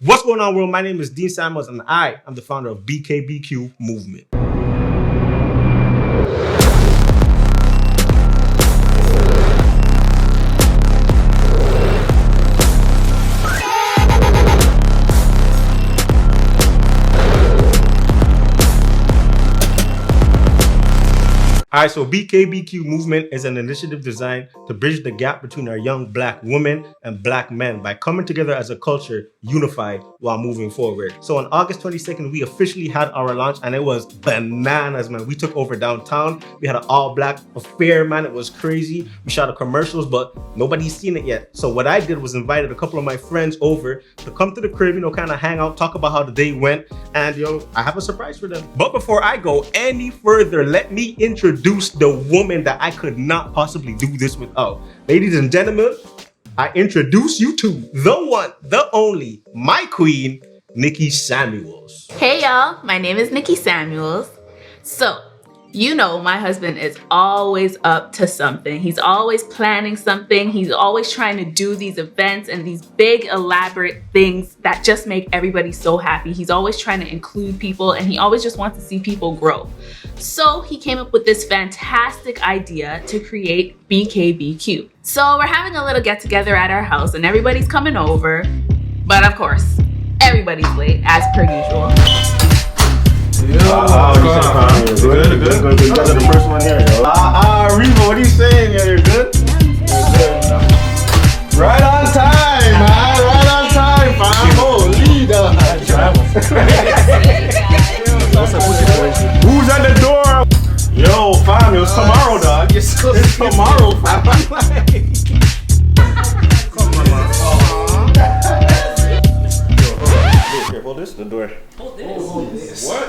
What's going on, world? My name is Dean Samuels, and I am the founder of BKBQ Movement. Alright, so BKBQ Movement is an initiative designed to bridge the gap between our young black women and black men by coming together as a culture, unified while moving forward. So on August 22nd, we officially had our launch, and it was bananas, man. We took over downtown. We had an all-black affair, man. It was crazy. We shot commercials, but nobody's seen it yet. So what I did was invited a couple of my friends over to come to the crib, kind of hang out, talk about how the day went, and I have a surprise for them. But before I go any further, let me introduce the woman that I could not possibly do this without. Ladies and gentlemen, I introduce you to the one, the only, my queen, Nicky Samuels. Hey y'all, my name is Nicky Samuels. So, my husband is always up to something. He's always planning something. He's always trying to do these events and these big elaborate things that just make everybody so happy. He's always trying to include people, and he always just wants to see people grow. So he came up with this fantastic idea to create BKBQ. So we're having a little get together at our house and everybody's coming over. But of course, everybody's late as per usual. Good. You guys are the first one here, yo. Remo, what are you saying? You're good? Yeah, Right on time, man. Right on time, fam. Leader. Who's at the door? Yo, fam, it's tomorrow, dog. It's tomorrow, fam. Here, hold this, the door. Hold this. What?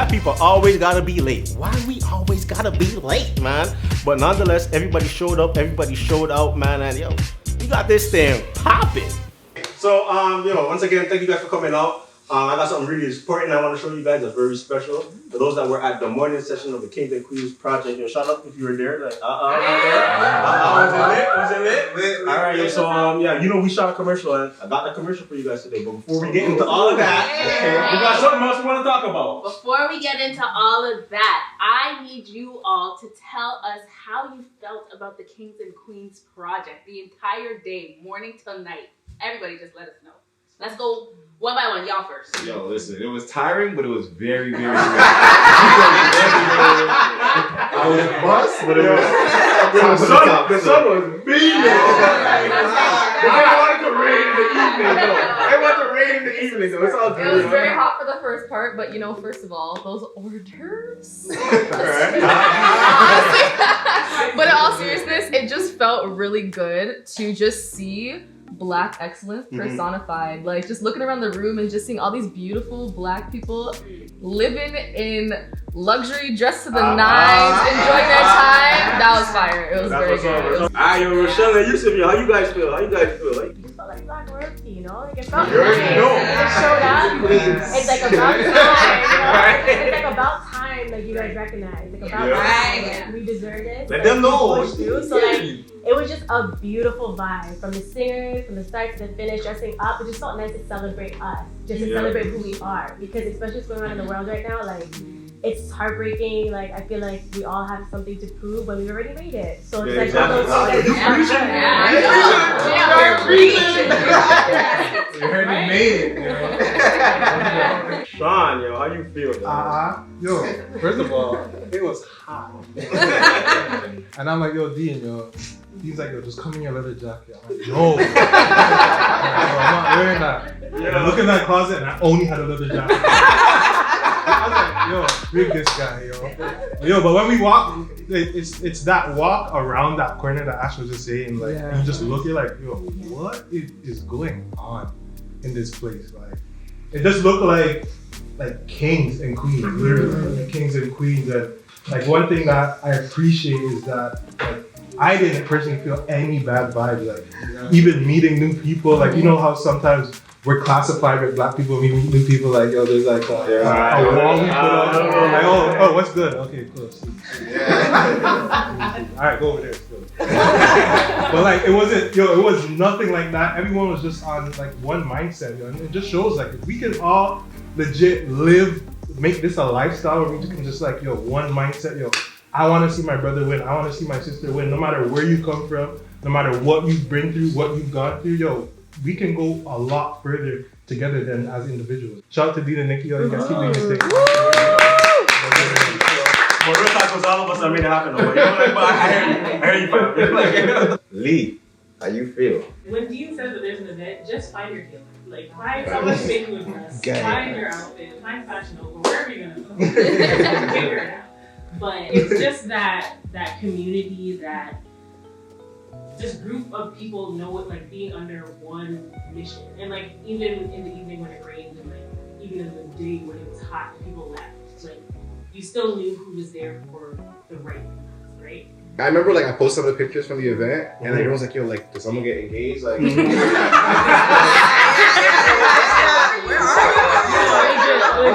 People always gotta be late. Why we always gotta be late, man? But nonetheless, everybody showed up, everybody showed out, man, and we got this thing popping. So, once again, thank you guys for coming out. I got something really important I want to show you guys that's very special. For those that were at the morning session of the Kings and Queens project, shout out if you were there. Like, was it lit? All right, so we shot a commercial, and I got the commercial for you guys today. But before we get into all of that, we got something else we want to talk about. Before we get into all of that, I need you all to tell us how you felt about the Kings and Queens project the entire day, morning till night. Everybody just let us know. Let's go one by one. Y'all first. Yo, listen, it was tiring, but it was very, very good. I was bust, but it was the sun was beaming. They wanted to rain in the evening, though. It's all good. It was very hot for the first part, but first of all, those hors d'oeuvres. But in all seriousness, it just felt really good to just see Black excellence personified. Like, just looking around the room and just seeing all these beautiful Black people living in luxury, dressed to the nines, enjoying their time. That was fire. It was very good. Alright, Rochelle and Yusuf, how you guys feel? It felt like Black royalty, Like, it felt nice. It showed up. It's like about time, It's like about time, like, you guys recognize. Like, about time. Like, we deserve it. Let them know. So, like, it was just a beautiful vibe from the singers, from the start to the finish, dressing up. It just felt nice to celebrate us, just to celebrate who we are. Because especially what's going on in the world right now, like, it's heartbreaking. Like, I feel like we all have something to prove when we already made it. So it's like one of those things. You heard me made it. Sean, how you feel? Yo, first of all, it was hot. And I'm like, yo, Dean, yo. He's like, yo, just come in your leather jacket. I'm like, no. I'm not wearing that. I look in that closet and I only had a leather jacket. I was like, yo, big this guy, yo. Yo, but when we walk, it's that walk around that corner that Ash was just saying, like, you just look, you're like, yo, what is going on in this place? Like, it just looked like kings and queens, literally, like kings and queens. And like one thing that I appreciate is that like I didn't personally feel any bad vibes. Like even meeting new people, like you know how sometimes we're classified with black people, we meet new people, like yo, there's like a wall we put up. Like oh, what's good? Okay, cool. All right, go over there. But like it wasn't, it was nothing like that. Everyone was just on like one mindset, and it just shows like if we can all legit make this a lifestyle where we can just like one mindset, I want to see my brother win, I want to see my sister win, no matter where you come from, no matter what you've been through, what you've gone through, we can go a lot further together than as individuals. Shout out to Dean and Nicky, you guys keep doing your thing. But real talk was all of us that made it happen. But I hear you. Lee, how you feel? When Dean says that there's an event, just find your killer. Like, find someone to make you a dress, find your outfit, find Fashion Nova, wherever you're gonna go. Figure it out. But it's just that community, that this group of people know it, like being under one mission. And like even in the evening when it rained, and like even in the day when it was hot, people left. Like you still knew who was there for the right reasons, right? I remember like I posted some of the pictures from the event, and like, everyone's like, yo, like, did someone get engaged? Like, where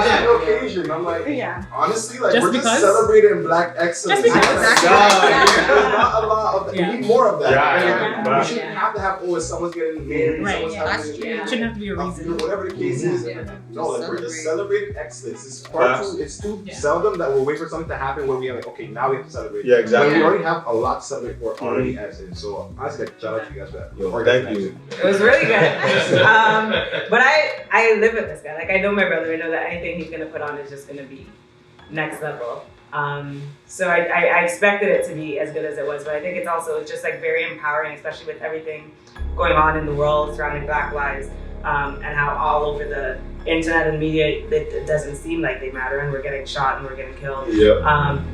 are you? Occasion. I'm like, honestly, like, we're just celebrating Black excellence. There's not a lot of that. We need more of that. We shouldn't have to have, someone's getting married, someone's having It shouldn't have to be a reason. Whatever the case is. No, like, we're just celebrating excellence. It's too seldom that we'll wait for something to happen where we are like, okay, now we have to celebrate. Yeah, exactly. When we already have a lot to celebrate for already as is. So honestly, like, shout out to you guys for that. Thank you. It was really good. But I live with this guy. Like I know my brother. I know that anything he's gonna put on is just gonna be next level. So I expected it to be as good as it was, but I think it's just like very empowering, especially with everything going on in the world surrounding Black lives, and how all over the internet and media it doesn't seem like they matter, and we're getting shot and we're getting killed.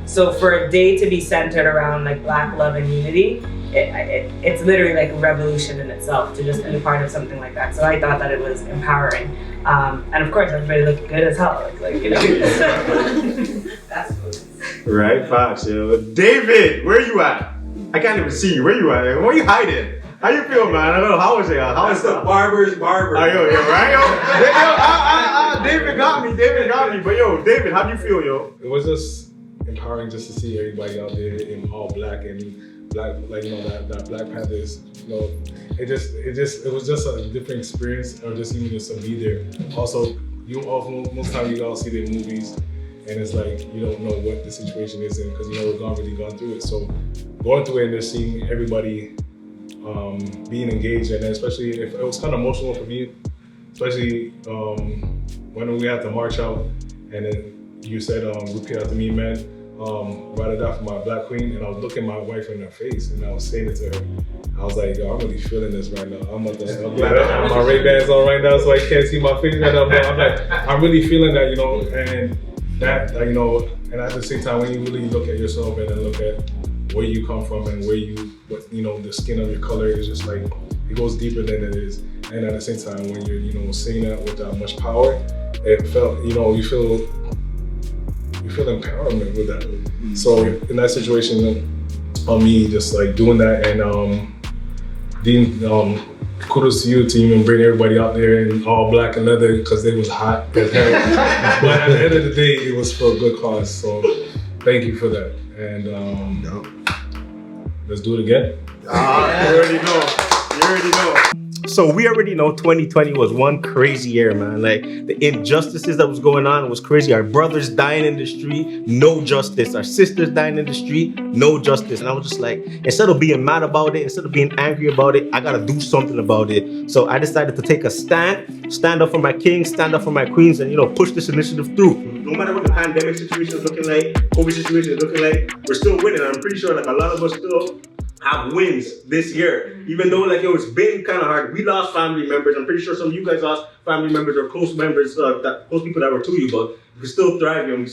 So for a day to be centered around like Black love and unity, it's literally like a revolution in itself to just be a part of something like that. So I thought that it was empowering. And of course, everybody looked good as hell. That's good. Right, facts, David, where you at? I can't even see you. Where you at? Where you hiding? How you feel, man? I don't know. How was it? How was the barber's barber? Right, David got me. But David, how do you feel, It was just empowering just to see everybody out there in all black and black, like that Black Panthers. It was just a different experience, or just even just to be there. Also, most time you all see their movies, and it's like you don't know what the situation is in because we've really gone through it. So going through it and just seeing everybody being engaged, and especially if it was kind of emotional for me, especially when we had to march out, and then you said repeat after me, man. Ride or die for my Black queen, and I was looking my wife in her face, and I was saying it to her. I was like, yo, I'm really feeling this right now. I'm glad I have my Ray-Bans on right now, so I can't see my face right now. But I'm like, I'm really feeling that, and that, and at the same time, when you really look at yourself and then look at where you come from and where the skin of your color is just like, it goes deeper than it is. And at the same time, when you're saying that with that much power, it felt, you feel empowerment with that. So in that situation, me just like doing that, and Dean, kudos to you to even bring everybody out there in all black and leather because it was hot as hell. But at the end of the day, it was for a good cause. So thank you for that. And let's do it again. You already know. So we already know 2020 was one crazy year, man. Like the injustices that was going on was crazy. Our brothers dying in the street, no justice. Our sisters dying in the street, no justice. And I was just like, instead of being mad about it, instead of being angry about it, I gotta do something about it. So I decided to take a stand up for my kings, stand up for my queens, and push this initiative through. No matter what the pandemic situation is looking like, COVID situation is looking like, we're still winning. I'm pretty sure like a lot of us still have wins this year, even though like it's been kind of hard. We lost family members. I'm pretty sure some of you guys lost family members or close members, close people that were to you, but you can still thrive. We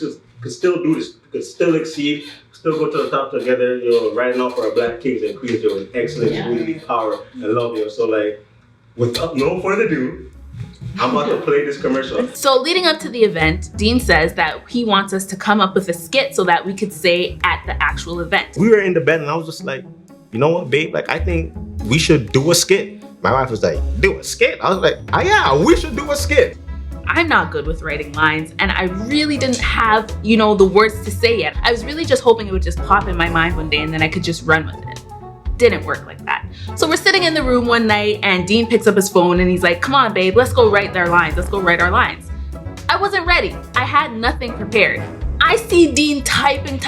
could still do this. We could still exceed. Still go to the top together. Riding off for our black kings and queens. With excellence, unity, power, and love. So like, without no further ado, I'm about to play this commercial. So leading up to the event, Dean says that he wants us to come up with a skit so that we could say at the actual event. We were in the bed and I was just like, you know what, babe? Like, I think we should do a skit. My wife was like, do a skit? I was like, oh yeah, we should do a skit. I'm not good with writing lines and I really didn't have, the words to say yet. I was really just hoping it would just pop in my mind one day and then I could just run with it. Didn't work like that. So we're sitting in the room one night and Dean picks up his phone and he's like, come on, babe, let's go write our lines. Let's go write our lines. I wasn't ready. I had nothing prepared. I see Dean typing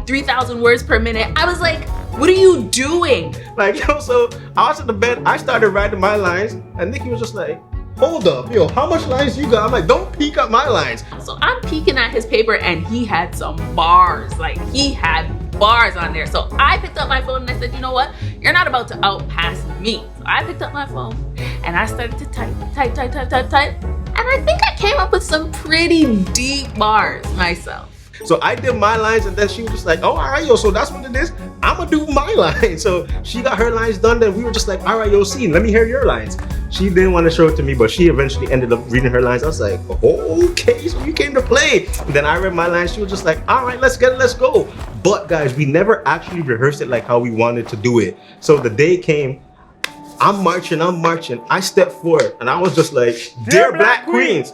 3,000 words per minute. I was like, what are you doing? Like, so I was in the bed, I started writing my lines and Nicky was just like, hold up, how much lines you got? I'm like, don't peek at my lines. So I'm peeking at his paper and he had some bars. Like, he had bars on there. So I picked up my phone and I said, you know what? You're not about to outpass me. So I picked up my phone and I started to type. And I think I came up with some pretty deep bars myself. So I did my lines and then she was just like, oh, all right, so that's what it is. I'm gonna do my lines. So she got her lines done. Then we were just like, all right, scene, let me hear your lines. She didn't want to show it to me, but she eventually ended up reading her lines. I was like, okay, so you came to play. And then I read my lines. She was just like, all right, let's go. But guys, we never actually rehearsed it like how we wanted to do it. So the day came, I'm marching. I stepped forward and I was just like, dear black queens.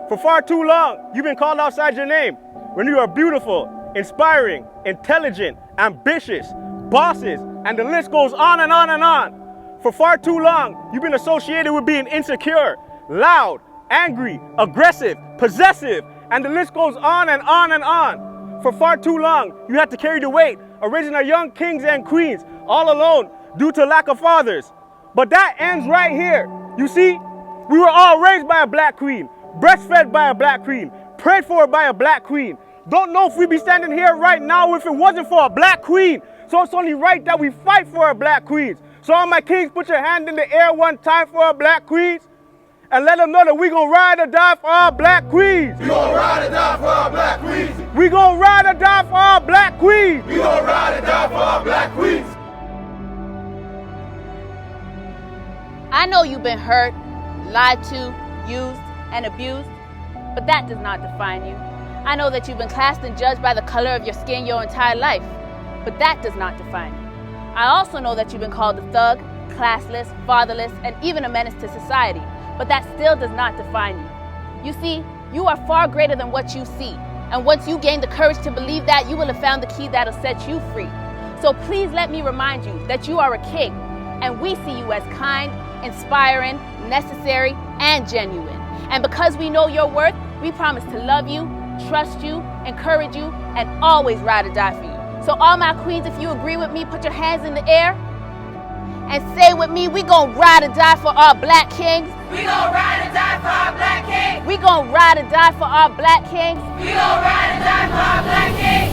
For far too long, you've been called outside your name. When you are beautiful, inspiring, intelligent, ambitious, bosses, and the list goes on and on and on. For far too long, you've been associated with being insecure, loud, angry, aggressive, possessive, and the list goes on and on and on. For far too long, you had to carry the weight of raising our young kings and queens all alone due to lack of fathers. But that ends right here. You see, we were all raised by a black queen, breastfed by a black queen, prayed for by a black queen. Don't know if we'd be standing here right now if it wasn't for a black queen. So it's only right that we fight for our black queens. So all my kings, put your hand in the air one time for our black queens and let them know that we gonna ride or die for our black queens. We gonna ride or die for our black queens. We gonna ride or die for our black queens. We gonna ride or die for our black queens. I know you've been hurt, lied to, used, and abused, but that does not define you. I know that you've been classed and judged by the color of your skin your entire life, but that does not define you. I also know that you've been called a thug, classless, fatherless, and even a menace to society, but that still does not define you. You see, you are far greater than what you see, and once you gain the courage to believe that, you will have found the key that'll set you free. So please let me remind you that you are a king, and we see you as kind, inspiring, necessary, and genuine. And because we know your worth, we promise to love you, trust you, encourage you, and always ride or die for you. So all my queens, if you agree with me, put your hands in the air and say with me, we gon' ride or die for our black kings. We gon' ride or die for our black kings. We gon' ride or die for our black kings. We gon' ride or die for our black kings.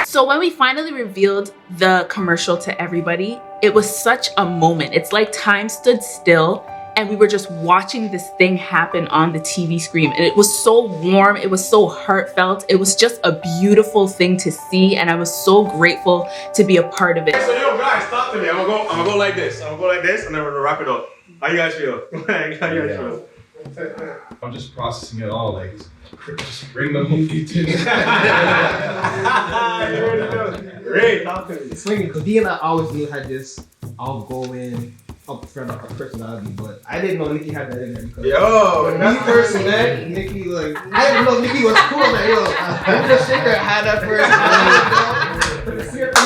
So when we finally revealed the commercial to everybody, it was such a moment. It's like time stood still and we were just watching this thing happen on the TV screen. And it was so warm, it was so heartfelt. It was just a beautiful thing to see and I was so grateful to be a part of it. So yo guys, talk to me. I'm gonna go like this. I'm gonna go like this and then we're gonna wrap it up. How you guys feel? How you guys feel? I'm just processing it all, like, just bring the movie to me. Great, talk to me. It's funny because Dean and I always knew had this outgoing, upfront of a personality, but I didn't know Nicky had that in there because when me first met Nicky, like I didn't know Nicky was cool. Like yo, I'm just shaker had that first.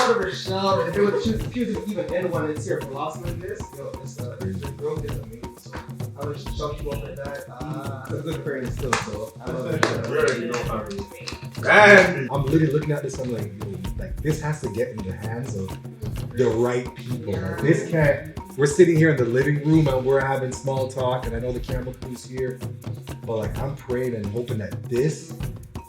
shout out to Rochelle. If it was, she was even in one and see her philosophy in this, yo, this girl is amazing. So I would just shout you up like that. It's a good prayer still, so I love it. Man, I'm literally looking at this. I'm like, yo, like this has to get in the hands of the right people. Like, this can't. We're sitting here in the living room and we're having small talk, and I know the camera crew's here, but like I'm praying and hoping that this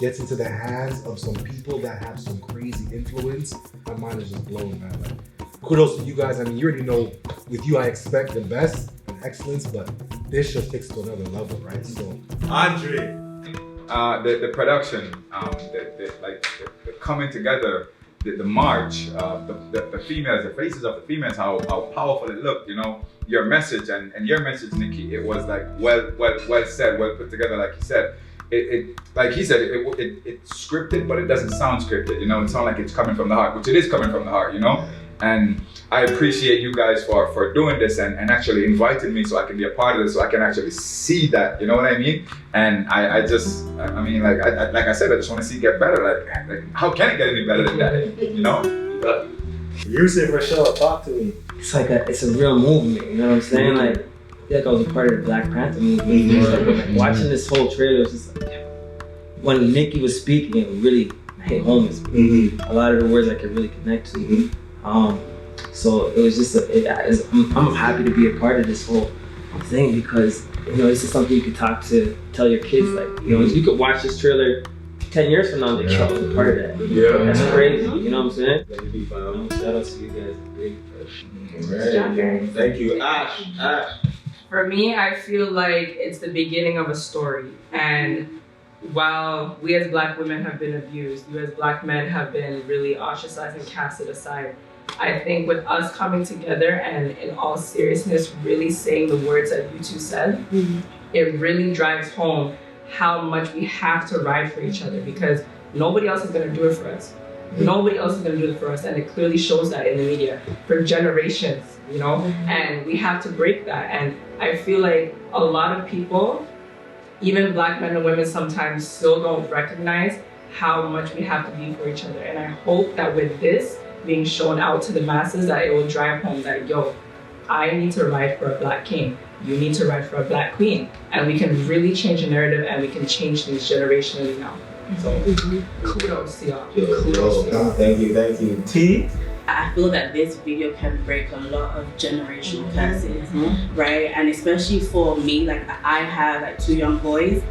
gets into the hands of some people that have some crazy influence. My mind is just blown, man. Like, kudos to you guys. I mean, you already know with you, I expect the best and excellence, but this just takes to another level, right? So, Andre. The production, the coming together, the march, the females, the faces of the females, how powerful it looked, you know, your message and your message, Nikki, it was like well said, well put together, like you said. It like he said, it's scripted, but it doesn't sound scripted, you know, it sounds like it's coming from the heart, which it is coming from the heart, you know. And I appreciate you guys for doing this and actually inviting me so I can be a part of this, so I can actually see that, you know what I mean? And I mean, like I said, I just want to see it get better. Like how can it get any better than that, you know? But you say, Rochelle, talk to me. It's like it's a real movement, you know what I'm saying? Like, I feel like I was a part of the Black Panther movement. Like, watching this whole trailer, was just like, when Nikki was speaking, it really hit home. A lot of the words I could really connect to. So it was just, I'm happy to be a part of this whole thing because, you know, this is something you could tell your kids, like, you know, you could watch this trailer 10 years from now and they a part of that. Yeah. That's crazy, you know what I'm saying? Shout out to you guys. Thank you. Ash. For me, I feel like it's the beginning of a story. And while we as Black women have been abused, you as Black men have been really ostracized and casted aside, I think with us coming together and in all seriousness really saying the words that you two said, it really drives home how much we have to ride for each other because nobody else is going to do it for us. Nobody else is going to do it for us, and it clearly shows that in the media for generations, you know, and we have to break that. And I feel like a lot of people, even Black men and women, sometimes still don't recognize how much we have to be for each other. And I hope that with this being shown out to the masses, that it will drive home that, yo, I need to ride for a Black king. You need to ride for a Black queen. And we can really change the narrative and we can change things generationally now. So kudos to y'all. Kudos to y'all. Thank you. T? I feel that this video can break a lot of generational curses, right? And especially for me, like I have like 2 young boys,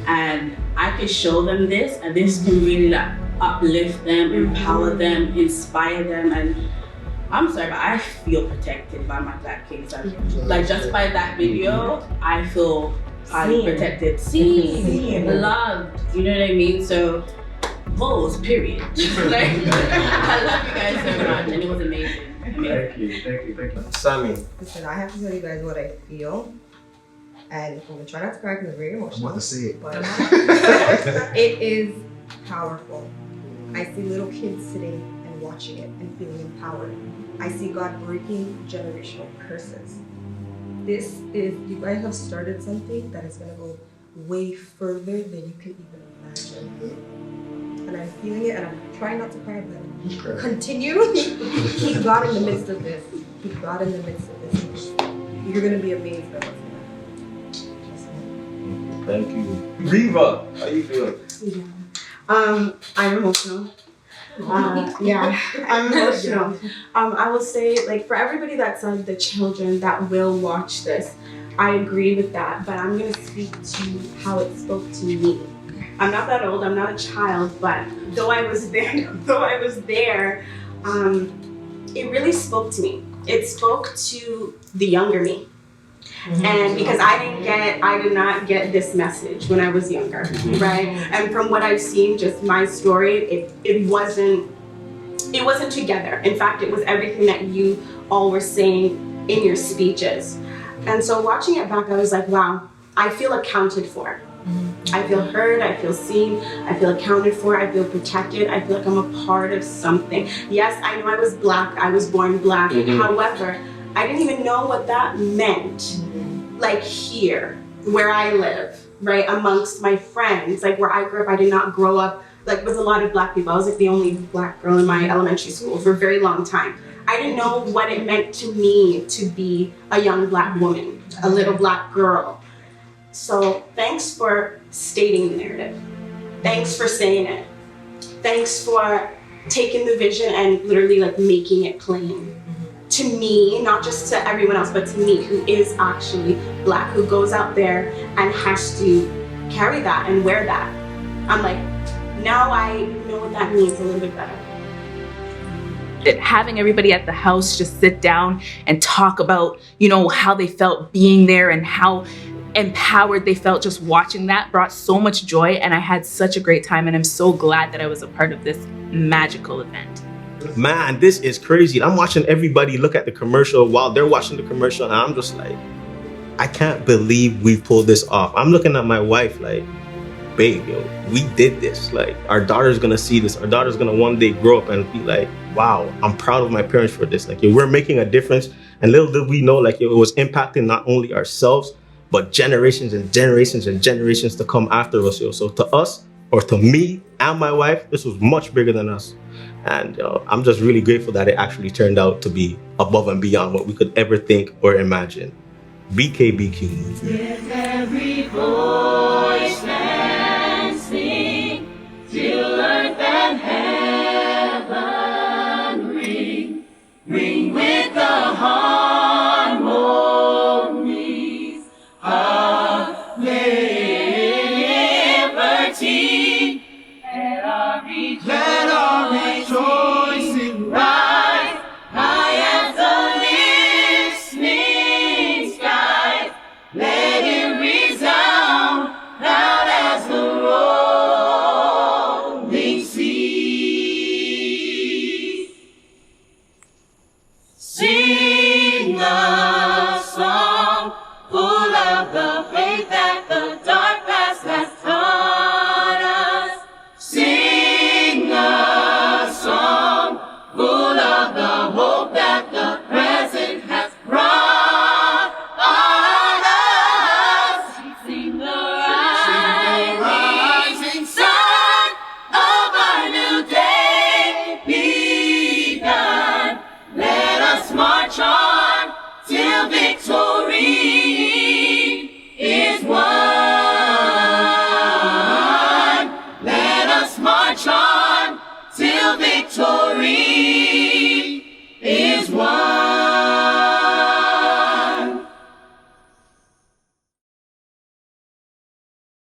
and I could show them this, and this can really like uplift them, empower them, inspire them, and I'm sorry, but I feel protected by my Black kings. Like just by that video, I feel highly protected, seen, loved. You know what I mean? So, votes, period. Like, I love you guys so much, and it was amazing. Thank you. Sammy. Listen, I have to tell you guys what I feel, and I'm gonna try not to cry because I'm very emotional. I'm about to say it. But it is powerful. I see little kids sitting and watching it and feeling empowered. I see God breaking generational curses. This is, you guys have started something that is gonna go way further than you can even imagine. And I'm feeling it, and I'm trying not to cry, but continue. Keep God in the midst of this. Keep God in the midst of this. You're gonna be amazed by what's going on. Thank you. Riva, how you feeling? I'm emotional. Yeah, I'm emotional. I will say, like, for everybody that's the children that will watch this, I agree with that, but I'm gonna speak to how it spoke to me. I'm not that old, I'm not a child, but though I was there, it really spoke to me. It spoke to the younger me. And because I did not get this message when I was younger, right? And from what I've seen, just my story, it wasn't together. In fact, it was everything that you all were saying in your speeches. And so watching it back, I was like, wow, I feel accounted for. I feel heard, I feel seen, I feel accounted for, I feel protected, I feel like I'm a part of something. Yes, I know I was Black, I was born Black. However, I didn't even know what that meant. Like here, where I live, right, amongst my friends, like where I grew up, I did not grow up like with a lot of black people. I was like the only black girl in my elementary school for a very long time. I didn't know what it meant to me to be a young black woman, a little black girl. So thanks for stating the narrative. Thanks for saying it. Thanks for taking the vision and literally like making it plain. To me, not just to everyone else, but to me, who is actually black, who goes out there and has to carry that and wear that. I'm like, now I know what that means a little bit better. Having everybody at the house just sit down and talk about, you know, how they felt being there and how empowered they felt just watching that brought so much joy, and I had such a great time, and I'm so glad that I was a part of this magical event. Man, this is crazy. I'm watching everybody look at the commercial while they're watching the commercial, and I'm just like, I can't believe we pulled this off. I'm looking at my wife like, babe, yo, we did this. Like, our daughter's gonna see this. Our daughter's gonna one day grow up and be like, wow, I'm proud of my parents for this. Like, yo, we're making a difference. And little did we know, like, yo, it was impacting not only ourselves, but generations and generations and generations to come after us, yo. So to us, or to me and my wife, this was much bigger than us. And I'm just really grateful that it actually turned out to be above and beyond what we could ever think or imagine. BKBQ Movement. With every voice and sing, till earth and heaven ring, ring with the harmonies of liberty. Let our rejoicing rise high as the listening skies. Let it resound loud as the rolling sea. Sing a song full of the faith that the dark past has taught us. Sing a song full of the hope that the present has brought on us. Sing the rising sun of our new day begun. Let us march on till victory is won. Let us march on till victory is won.